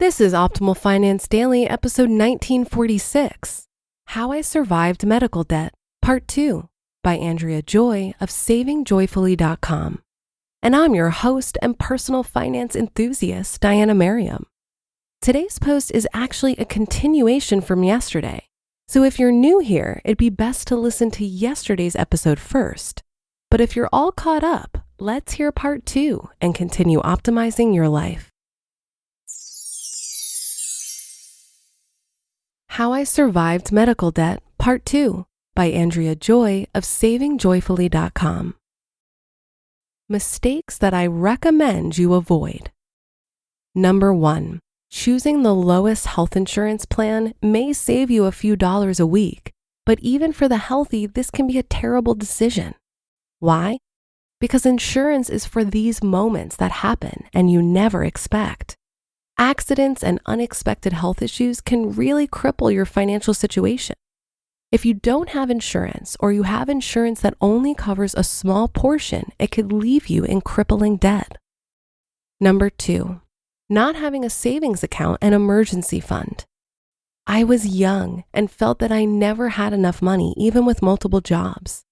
This is Optimal Finance Daily, episode 1946, How I Survived Medical Debt, Part 2, by Andrea Joy of SavingJoyfully.com. And I'm your host and personal finance enthusiast, Diana Merriam. Today's post is actually a continuation from yesterday, so if you're new here, it'd be best to listen to yesterday's episode first. But if you're all caught up, let's hear Part 2 and continue optimizing your life. How I Survived Medical Debt, Part 2, by Andrea Joy of SavingJoyfully.com. Mistakes that I recommend you avoid. Number 1, choosing the lowest health insurance plan may save you a few dollars a week, but even for the healthy, this can be a terrible decision. Why? Because insurance is for these moments that happen and you never expect. Accidents and unexpected health issues can really cripple your financial situation. If you don't have insurance or you have insurance that only covers a small portion, it could leave you in crippling debt. Number 2, not having a savings account and emergency fund. I was young and felt that I never had enough money even with multiple jobs.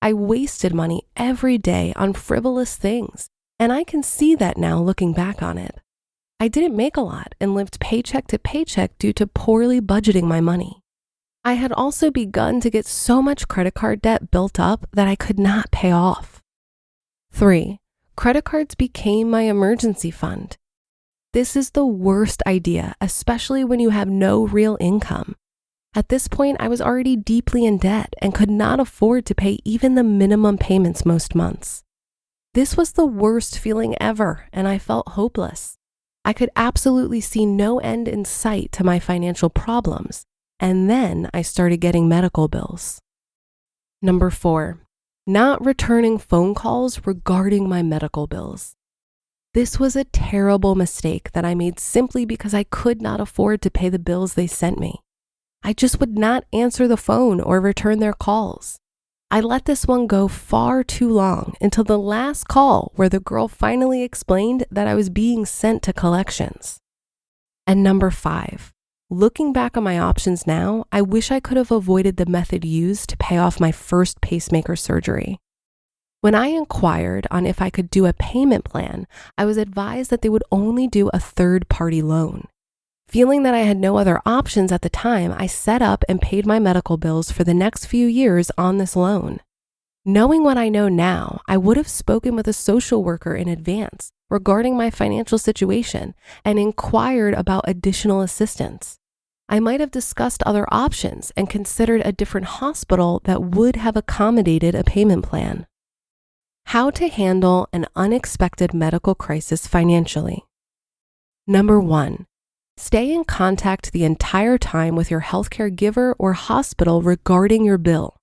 I wasted money every day on frivolous things, and I can see that now looking back on it. I didn't make a lot and lived paycheck to paycheck due to poorly budgeting my money. I had also begun to get so much credit card debt built up that I could not pay off. 3, credit cards became my emergency fund. This is the worst idea, especially when you have no real income. At this point, I was already deeply in debt and could not afford to pay even the minimum payments most months. This was the worst feeling ever, and I felt hopeless. I could absolutely see no end in sight to my financial problems, and then I started getting medical bills. Number 4, not returning phone calls regarding my medical bills. This was a terrible mistake that I made simply because I could not afford to pay the bills they sent me. I just would not answer the phone or return their calls. I let this one go far too long until the last call where the girl finally explained that I was being sent to collections. And number 5, looking back on my options now, I wish I could have avoided the method used to pay off my first pacemaker surgery. When I inquired on if I could do a payment plan, I was advised that they would only do a third-party loan. Feeling that I had no other options at the time, I set up and paid my medical bills for the next few years on this loan. Knowing what I know now, I would have spoken with a social worker in advance regarding my financial situation and inquired about additional assistance. I might have discussed other options and considered a different hospital that would have accommodated a payment plan. How to handle an unexpected medical crisis financially. Number 1, stay in contact the entire time with your healthcare giver or hospital regarding your bill.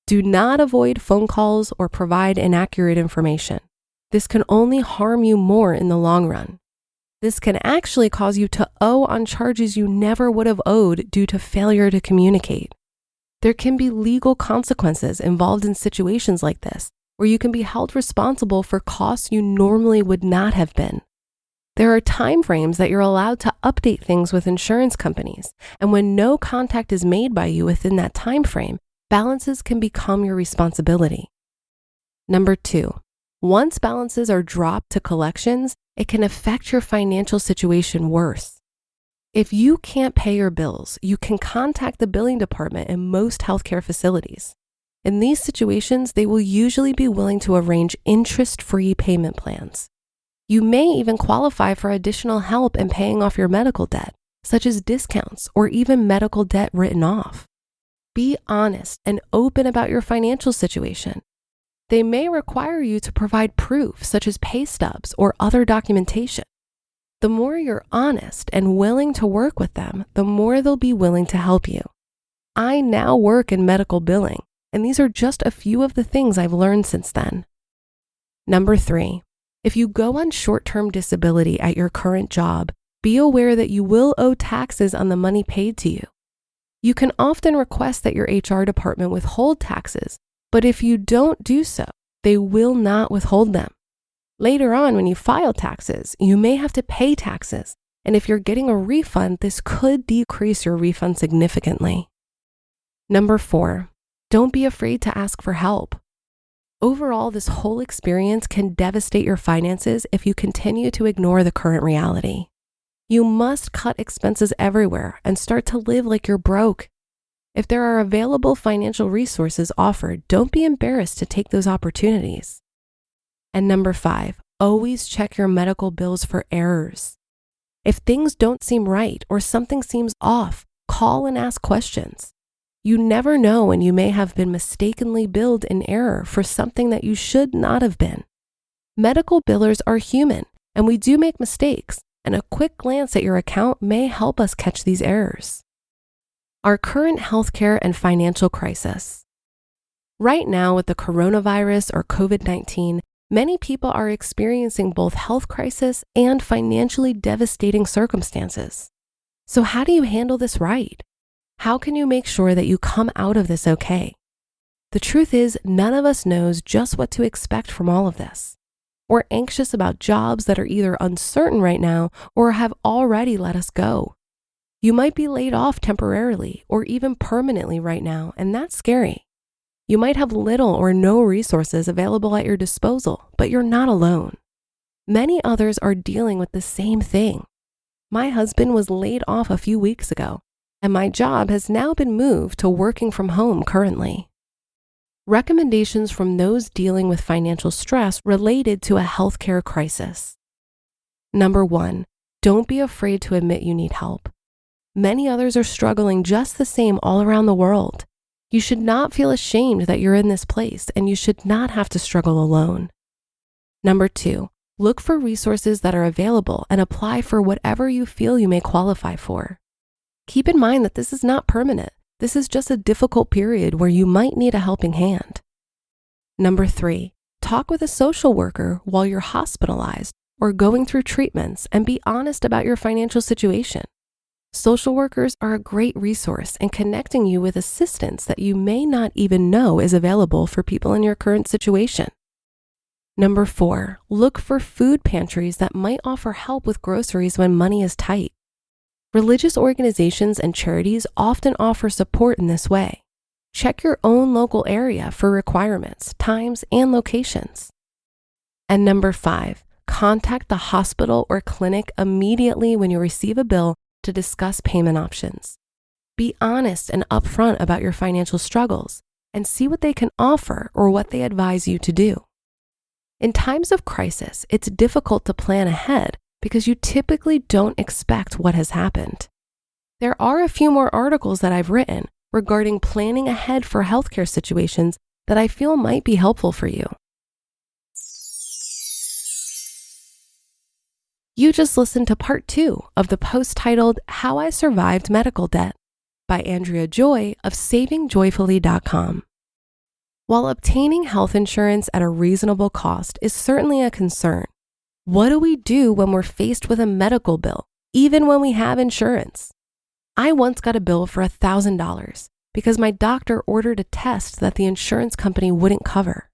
Do not avoid phone calls or provide inaccurate information. This can only harm you more in the long run. This can actually cause you to owe on charges you never would have owed due to failure to communicate. There can be legal consequences involved in situations like this, where you can be held responsible for costs you normally would not have been. There are time frames that you're allowed to update things with insurance companies, and when no contact is made by you within that time frame, balances can become your responsibility. Number 2, once balances are dropped to collections, it can affect your financial situation worse. If you can't pay your bills, you can contact the billing department in most healthcare facilities. In these situations, they will usually be willing to arrange interest-free payment plans. You may even qualify for additional help in paying off your medical debt, such as discounts or even medical debt written off. Be honest and open about your financial situation. They may require you to provide proof, such as pay stubs or other documentation. The more you're honest and willing to work with them, the more they'll be willing to help you. I now work in medical billing, and these are just a few of the things I've learned since then. Number 3, if you go on short-term disability at your current job, be aware that you will owe taxes on the money paid to you. You can often request that your HR department withhold taxes, but if you don't do so, they will not withhold them. Later on, when you file taxes, you may have to pay taxes, And if you're getting a refund, this could decrease your refund significantly. Number 4, don't be afraid to ask for help. Overall, this whole experience can devastate your finances if you continue to ignore the current reality. You must cut expenses everywhere and start to live like you're broke. If there are available financial resources offered, don't be embarrassed to take those opportunities. And number 5, always check your medical bills for errors. If things don't seem right or something seems off, call and ask questions. You never know when you may have been mistakenly billed in error for something that you should not have been. Medical billers are human, and we do make mistakes, and a quick glance at your account may help us catch these errors. Our current healthcare and financial crisis. Right now, with the coronavirus or COVID-19, many people are experiencing both health crisis and financially devastating circumstances. So how do you handle this right? How can you make sure that you come out of this okay? The truth is, none of us knows just what to expect from all of this. We're anxious about jobs that are either uncertain right now or have already let us go. You might be laid off temporarily or even permanently right now, and that's scary. You might have little or no resources available at your disposal, but you're not alone. Many others are dealing with the same thing. My husband was laid off a few weeks ago, and my job has now been moved to working from home currently. Recommendations from those dealing with financial stress related to a healthcare crisis. Number 1, don't be afraid to admit you need help. Many others are struggling just the same all around the world. You should not feel ashamed that you're in this place, and you should not have to struggle alone. Number 2, look for resources that are available and apply for whatever you feel you may qualify for. Keep in mind that this is not permanent. This is just a difficult period where you might need a helping hand. Number 3, talk with a social worker while you're hospitalized or going through treatments and be honest about your financial situation. Social workers are a great resource in connecting you with assistance that you may not even know is available for people in your current situation. Number 4, look for food pantries that might offer help with groceries when money is tight. Religious organizations and charities often offer support in this way. Check your own local area for requirements, times, and locations. And number 5, contact the hospital or clinic immediately when you receive a bill to discuss payment options. Be honest and upfront about your financial struggles and see what they can offer or what they advise you to do. In times of crisis, it's difficult to plan ahead because you typically don't expect what has happened. There are a few more articles that I've written regarding planning ahead for healthcare situations that I feel might be helpful for you. You just listened to part 2 of the post titled How I Survived Medical Debt by Andrea Joy of SavingJoyfully.com. While obtaining health insurance at a reasonable cost is certainly a concern, what do we do when we're faced with a medical bill, even when we have insurance? I once got a bill for $1,000 because my doctor ordered a test that the insurance company wouldn't cover.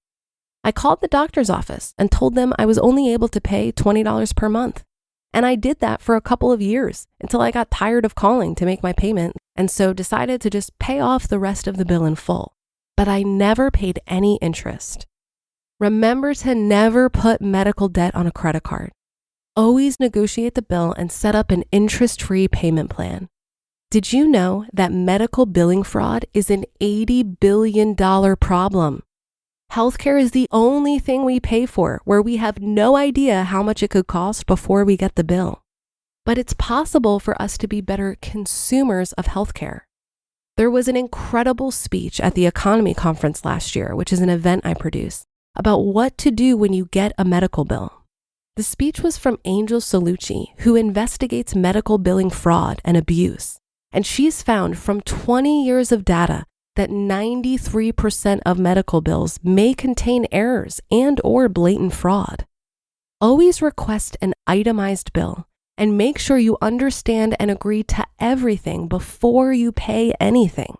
I called the doctor's office and told them I was only able to pay $20 per month. And I did that for a couple of years until I got tired of calling to make my payment and so decided to just pay off the rest of the bill in full. But I never paid any interest. Remember to never put medical debt on a credit card. Always negotiate the bill and set up an interest-free payment plan. Did you know that medical billing fraud is an $80 billion problem? Healthcare is the only thing we pay for where we have no idea how much it could cost before we get the bill. But it's possible for us to be better consumers of healthcare. There was an incredible speech at the Economy Conference last year, which is an event I produce, about what to do when you get a medical bill. The speech was from Angel Salucci, who investigates medical billing fraud and abuse. And she's found from 20 years of data that 93% of medical bills may contain errors and/or blatant fraud. Always request an itemized bill and make sure you understand and agree to everything before you pay anything.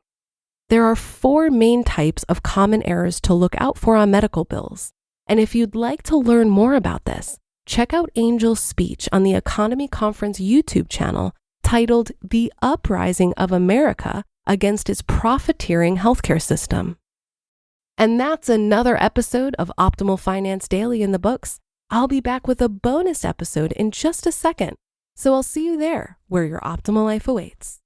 There are 4 main types of common errors to look out for on medical bills. And if you'd like to learn more about this, check out Angel's speech on the Economy Conference YouTube channel titled The Uprising of America Against Its Profiteering Healthcare System. And that's another episode of Optimal Finance Daily in the books. I'll be back with a bonus episode in just a second. So I'll see you there where your optimal life awaits.